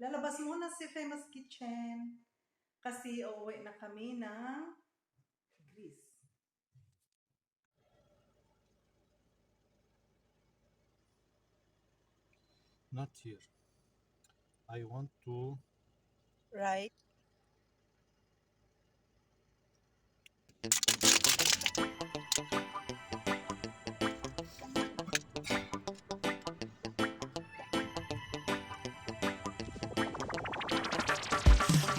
Lalabas muna si Famous Kitchen kasi uuwi na kami ng Greece. Not here. I want to. Right?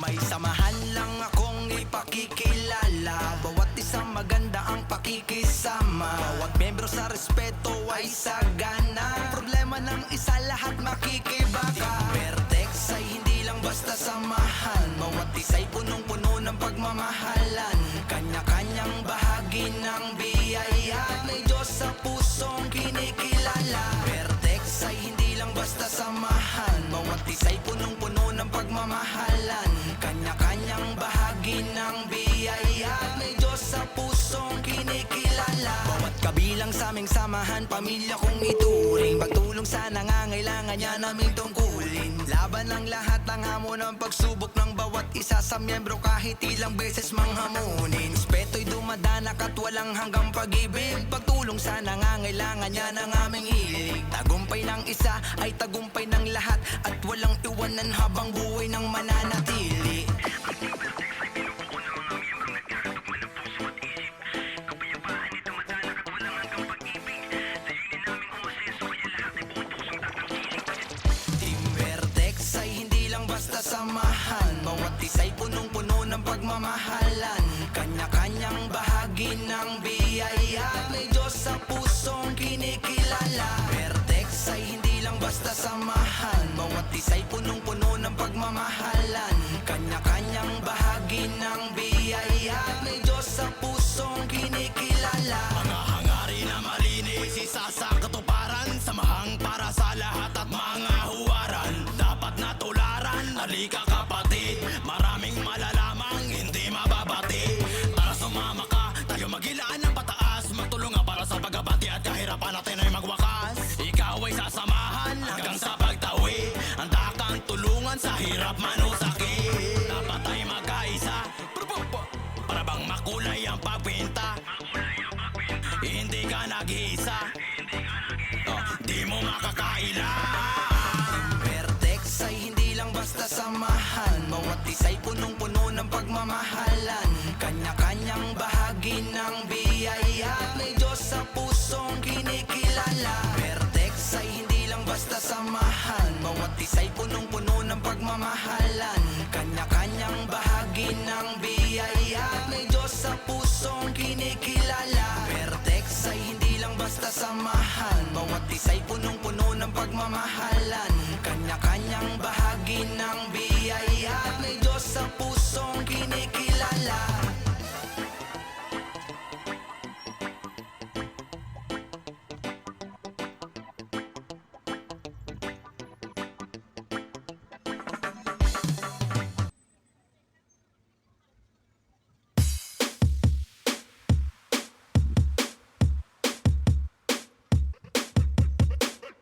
May samahan lang akong ipakikilala. Bawat isang maganda ang pakikisama. Bawat membro sa respeto ay sagana. Problema ng isa lahat makikibaka. Vertex ay hindi lang basta samahan. Bawat isa'y punong-puno ng pagmamahalan. Kanya-kanyang bahagi ng biyaya. May Diyos sa pusong kinikilala. Vertex ay hindi lang basta samahan. Bawat isa'y punong-puno ng pagmamahalan. Kanya-kanyang bahagi ng biyaya. May Diyos sa pusong kinikilala. Bawat kabilang sa aming samahan, pamilya kong ituring. Pagtulong sa nangangailangan niya naming tungkulin. Laban ng lahat ng hamon ng pagsubok ng bawat isa sa miyembro kahit ilang beses manghamunin. Respeto'y dumadanak at walang hanggang pag-ibig. Pagtulong sa nangangailangan niya ng aming hilig. Tagumpay ng isa ay tagumpay ng lahat. At walang iwanan habang buhay ng mananatili. Team Vertex ay hindi lang basta samahan. Bawat isa'y punong-puno ng pagmamahalan. Kanya-kanyang bahagi ng biyaya. May Diyos sa pusong kinikilala. Vertex ay hindi lang basta samahan. Bawat isa'y punong-puno ng pagmamahalan. Kanya-kanyang bahagi ng biyaya. May Diyos sa pusong kinikilala. Mga hangarin na malinis, isa sa katuparan. Samahang para sa lahat at mga huwaran. Dapat na tularan, halika kapatid. Maraming malalamang hindi mababati. Tara sumama ka, tayo magilaan ng pataas. Magtulungan para sa pagabati at kahirapan natin ay magwakas. Ikaw ay sasamahan hanggang sa pagtawi. Handa kang tulungan sa hirap man o sakit. Dapat ay magkaisa para bang makulay ang pagpinta. Hindi ka nag-iisa, di mo makakaila. Vertex ay hindi lang basta samahan. Bawat isa'y punong-puno ng pagmamahalan. Kanya-kanyang bahagi ng biyaya. May Diyos sa pusong kinikilala. Vertex ay hindi lang basta samahan. Bawat isa'y punong-puno ng pagmamahalan. Kanya-kanyang bahagi ng biyaya. May Diyos sa pusong kinikilala. Vertex ay hindi lang basta samahan. Bawat isa'y punong-puno ng pagmamahalan. Kanya-kanyang bahagi ng biyaya. May Diyos sa pusong kinikilala.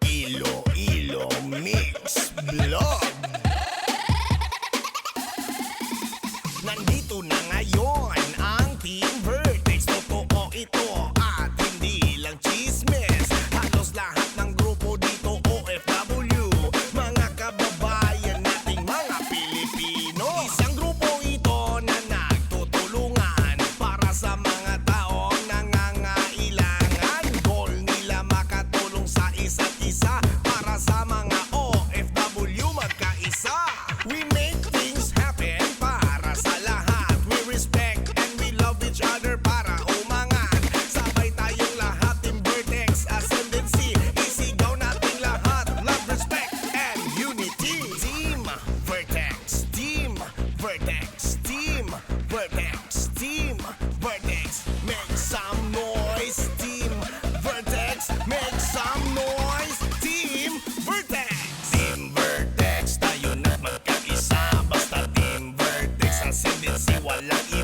Iloilo Mix Vlog. Nandito na ngayon ang Team Vertex. Totoo ito at hindi lang chismis. Halos lahat ng grupo dito OFW, mga kababayan nating mga Pilipino. Isang grupo ito na nagtutulungan para sa mga taong nangangailangan. Goal nila makatulong sa isa't isa para sa mga OFW magkaisa. We make things happen para sa lahat. We respect and we love each other para umangat. Sabay tayong lahat, Team Vertex Ascendancy. Isigaw nating lahat, love, respect, and unity. Team Vertex, Team Vertex, Team Vertex, Team Vertex. Make some noise, Team Vertex. Make some noise, Team Vertex. Team Vertex, tayo na't magkaisa. Basta Team Vertex Ascendancy, walang iba.